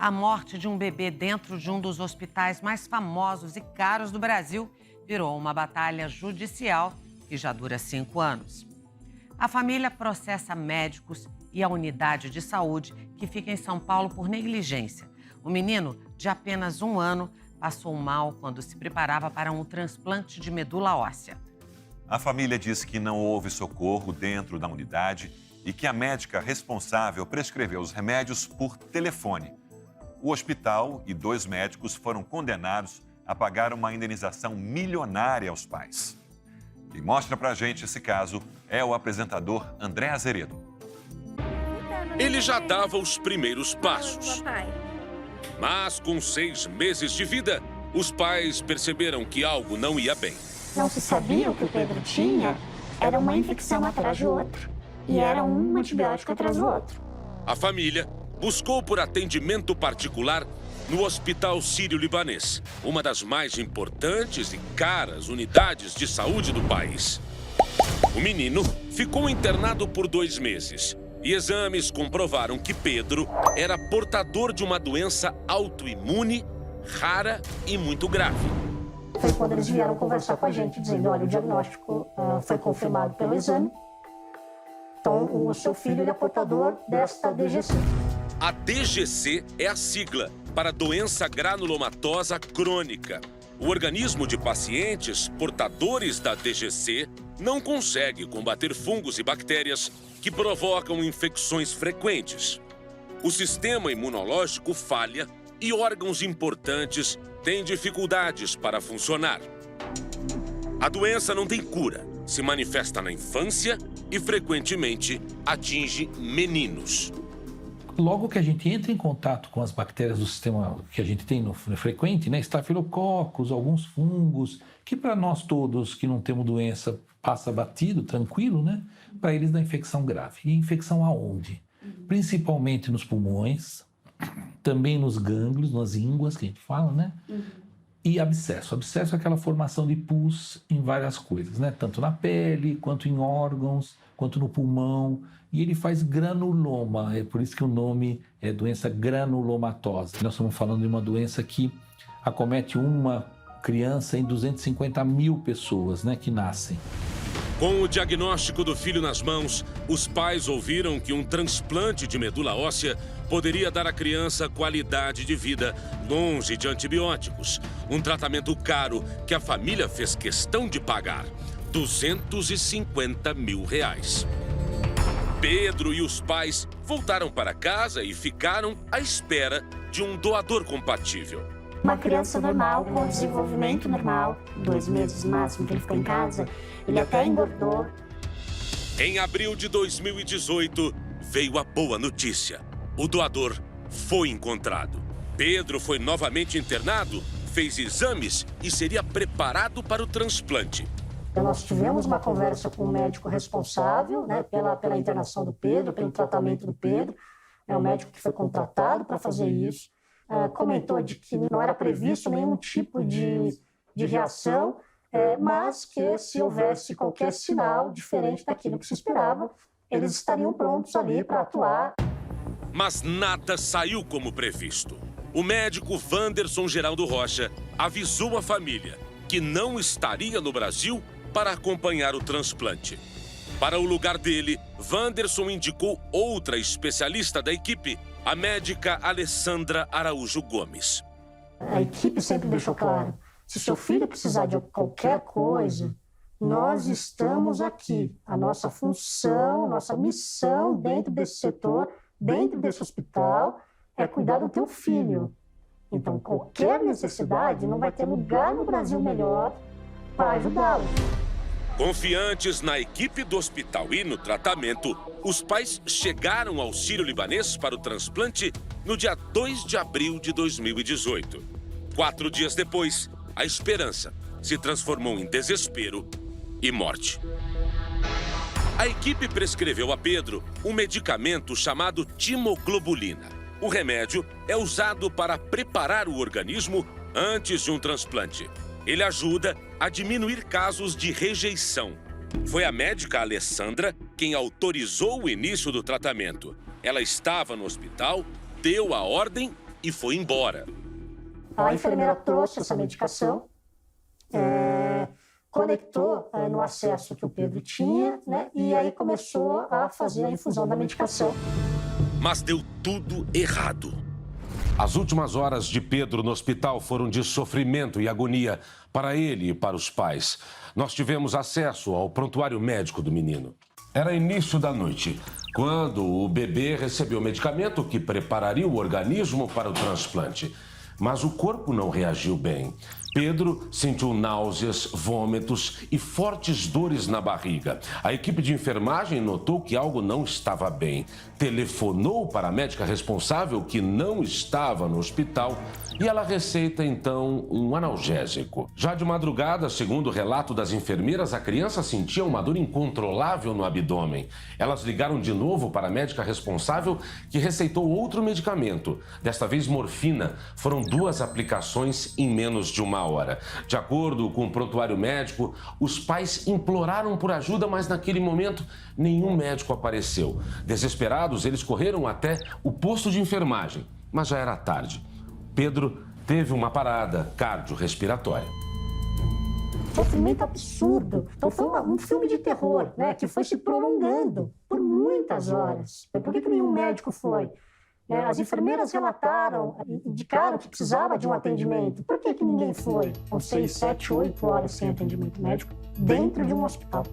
A morte de um bebê dentro de um dos hospitais mais famosos e caros do Brasil virou uma batalha judicial que já dura 5 anos. A família processa médicos e a unidade de saúde que fica em São Paulo por negligência. O menino, de apenas 1 ano, passou mal quando se preparava para um transplante de medula óssea. A família diz que não houve socorro dentro da unidade e que a médica responsável prescreveu os remédios por telefone. O hospital e 2 médicos foram condenados a pagar uma indenização milionária aos pais. Quem mostra pra gente esse caso é o apresentador André Azeredo. Ele já dava os primeiros passos. Mas com 6 meses de vida, os pais perceberam que algo não ia bem. Não se sabia o que o Pedro tinha, era uma infecção atrás de outra. E era um antibiótico atrás do outro. A família buscou por atendimento particular no Hospital Sírio-Libanês, uma das mais importantes e caras unidades de saúde do país. O menino ficou internado por 2 meses e exames comprovaram que Pedro era portador de uma doença autoimune, rara e muito grave. Foi quando eles vieram conversar com a gente, dizendo, olha, o diagnóstico foi confirmado pelo exame. Então, o seu filho é portador desta DGC. A DGC é a sigla para doença granulomatosa crônica. O organismo de pacientes portadores da DGC não consegue combater fungos e bactérias que provocam infecções frequentes. O sistema imunológico falha e órgãos importantes têm dificuldades para funcionar. A doença não tem cura, se manifesta na infância e frequentemente atinge meninos. Logo que a gente entra em contato com as bactérias do sistema que a gente tem no frequente, né, estafilococcus, alguns fungos, que para nós todos que não temos doença passa batido, tranquilo, né? Para eles dá infecção grave. E infecção aonde? Principalmente nos pulmões, também nos gânglios, nas ínguas que a gente fala, né? E abscesso. Abscesso é aquela formação de pus em várias coisas, né? Tanto na pele, quanto em órgãos, quanto no pulmão. E ele faz granuloma, é por isso que o nome é doença granulomatosa. Nós estamos falando de uma doença que acomete uma criança em 250 mil pessoas, né, que nascem. Com o diagnóstico do filho nas mãos, os pais ouviram que um transplante de medula óssea poderia dar à criança qualidade de vida longe de antibióticos. Um tratamento caro que a família fez questão de pagar, R$250 mil. Pedro e os pais voltaram para casa e ficaram à espera de um doador compatível. Uma criança normal, com desenvolvimento normal, 2 meses máximo que ele ficou em casa, ele até engordou. Em abril de 2018, veio a boa notícia. O doador foi encontrado. Pedro foi novamente internado, fez exames e seria preparado para o transplante. Nós tivemos uma conversa com o médico responsável, né, pela internação do Pedro, pelo tratamento do Pedro. É um médico que foi contratado para fazer isso. Comentou de que não era previsto nenhum tipo de reação, mas que se houvesse qualquer sinal diferente daquilo que se esperava, eles estariam prontos ali para atuar. Mas nada saiu como previsto. O médico Wanderson Geraldo Rocha avisou a família que não estaria no Brasil para acompanhar o transplante. Para o lugar dele, Wanderson indicou outra especialista da equipe, a médica Alessandra Araújo Gomes. A equipe sempre deixou claro, se seu filho precisar de qualquer coisa, nós estamos aqui. A nossa função, nossa missão dentro desse setor, dentro desse hospital, é cuidar do teu filho. Então, qualquer necessidade, não vai ter lugar no Brasil melhor para ajudá-lo. Confiantes na equipe do hospital e no tratamento, os pais chegaram ao Sírio-Libanês para o transplante no dia 2 de abril de 2018. 4 dias depois, a esperança se transformou em desespero e morte. A equipe prescreveu a Pedro um medicamento chamado timoglobulina. O remédio é usado para preparar o organismo antes de um transplante. Ele ajuda a diminuir casos de rejeição. Foi a médica Alessandra quem autorizou o início do tratamento. Ela estava no hospital, deu a ordem e foi embora. A enfermeira trouxe essa medicação, conectou no acesso que o Pedro tinha, né? E aí começou a fazer a infusão da medicação. Mas deu tudo errado. As últimas horas de Pedro no hospital foram de sofrimento e agonia para ele e para os pais. Nós tivemos acesso ao prontuário médico do menino. Era início da noite, quando o bebê recebeu medicamento que prepararia o organismo para o transplante. Mas o corpo não reagiu bem. Pedro sentiu náuseas, vômitos e fortes dores na barriga. A equipe de enfermagem notou que algo não estava bem. Telefonou para a médica responsável, que não estava no hospital, e ela receita, então, um analgésico. Já de madrugada, segundo o relato das enfermeiras, a criança sentia uma dor incontrolável no abdômen. Elas ligaram de novo para a médica responsável, que receitou outro medicamento, desta vez morfina. Foram 2 aplicações em menos de 1 hora. De acordo com o prontuário médico, os pais imploraram por ajuda, mas naquele momento nenhum médico apareceu. Desesperados, eles correram até o posto de enfermagem, mas já era tarde. Pedro teve uma parada cardiorrespiratória. Sofrimento absurdo. Então foi um filme de terror, né, que foi se prolongando por muitas horas. Por que nenhum médico foi? As enfermeiras relataram, indicaram que precisava de um atendimento. Por que ninguém foi? Com 6, 7, 8 horas sem atendimento médico dentro de um hospital.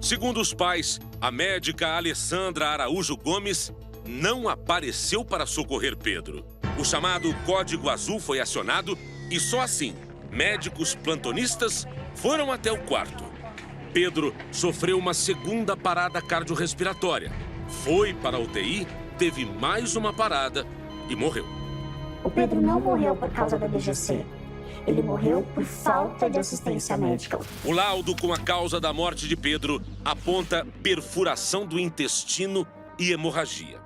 Segundo os pais, a médica Alessandra Araújo Gomes não apareceu para socorrer Pedro. O chamado Código Azul foi acionado e só assim, médicos plantonistas foram até o quarto. Pedro sofreu uma segunda parada cardiorrespiratória. Foi para a UTI, teve mais uma parada e morreu. O Pedro não morreu por causa da BGC. Ele morreu por falta de assistência médica. O laudo com a causa da morte de Pedro aponta perfuração do intestino e hemorragia.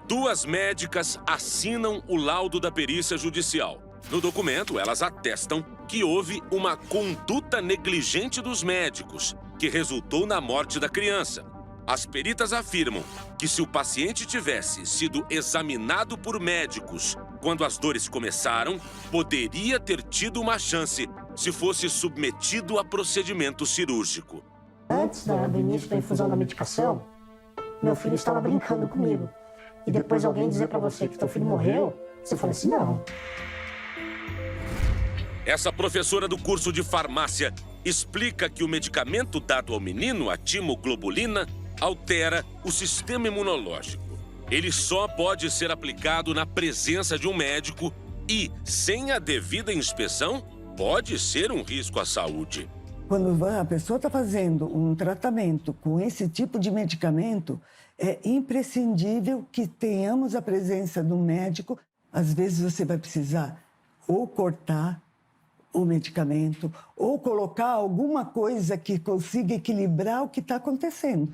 2 médicas assinam o laudo da perícia judicial. No documento, elas atestam que houve uma conduta negligente dos médicos, que resultou na morte da criança. As peritas afirmam que se o paciente tivesse sido examinado por médicos quando as dores começaram, poderia ter tido uma chance se fosse submetido a procedimento cirúrgico. Antes do início da infusão da medicação, meu filho estava brincando comigo. E depois alguém dizer para você que teu filho morreu, você fala assim, não. Essa professora do curso de farmácia explica que o medicamento dado ao menino, a timoglobulina, altera o sistema imunológico. Ele só pode ser aplicado na presença de um médico e, sem a devida inspeção, pode ser um risco à saúde. Quando a pessoa está fazendo um tratamento com esse tipo de medicamento, é imprescindível que tenhamos a presença do médico. Às vezes você vai precisar ou cortar o medicamento ou colocar alguma coisa que consiga equilibrar o que está acontecendo.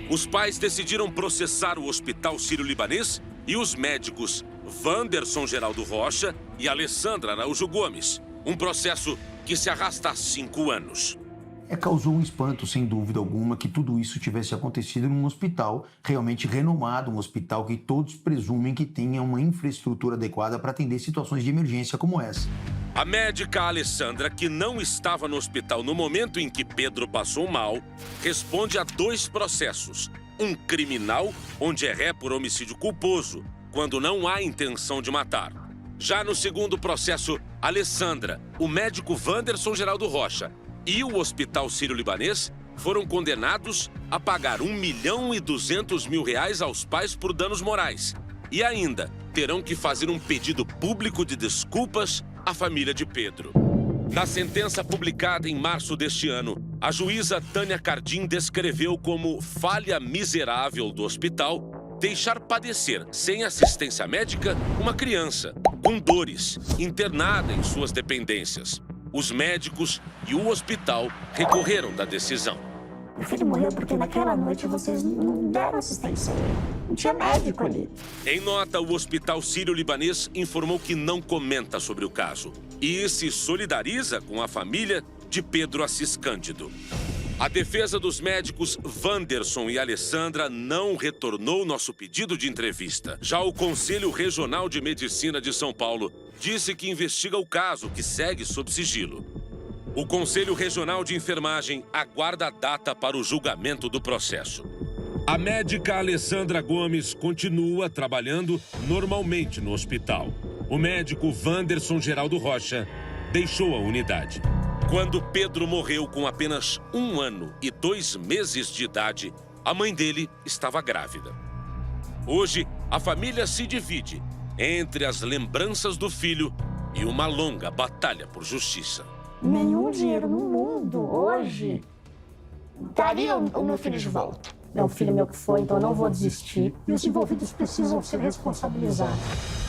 Os pais decidiram processar o Hospital Sírio-Libanês e os médicos Wanderson Geraldo Rocha e Alessandra Araújo Gomes. Um processo que se arrasta há 5 anos. Causou um espanto, sem dúvida alguma, que tudo isso tivesse acontecido num hospital realmente renomado, um hospital que todos presumem que tenha uma infraestrutura adequada para atender situações de emergência como essa. A médica Alessandra, que não estava no hospital no momento em que Pedro passou mal, responde a 2 processos. Um criminal, onde é ré por homicídio culposo, quando não há intenção de matar. Já no segundo processo, Alessandra, o médico Wanderson Geraldo Rocha e o Hospital Sírio-Libanês foram condenados a pagar R$1.200.000 aos pais por danos morais. E ainda terão que fazer um pedido público de desculpas à família de Pedro. Na sentença publicada em março deste ano, a juíza Tânia Cardim descreveu como falha miserável do hospital deixar padecer, sem assistência médica, uma criança com dores, internada em suas dependências. Os médicos e o hospital recorreram da decisão. Meu filho morreu porque naquela noite vocês não deram assistência. Não tinha médico ali. Em nota, o Hospital Sírio-Libanês informou que não comenta sobre o caso e se solidariza com a família de Pedro Assis Cândido. A defesa dos médicos Wanderson e Alessandra não retornou nosso pedido de entrevista. Já o Conselho Regional de Medicina de São Paulo disse que investiga o caso, que segue sob sigilo. O Conselho Regional de Enfermagem aguarda a data para o julgamento do processo. A médica Alessandra Gomes continua trabalhando normalmente no hospital. O médico Wanderson Geraldo Rocha deixou a unidade. Quando Pedro morreu com apenas 1 ano e 2 meses de idade, a mãe dele estava grávida. Hoje, a família se divide entre as lembranças do filho e uma longa batalha por justiça. Nenhum dinheiro no mundo hoje daria o meu filho de volta. É um filho meu que foi, então eu não vou desistir. E os envolvidos precisam ser responsabilizados.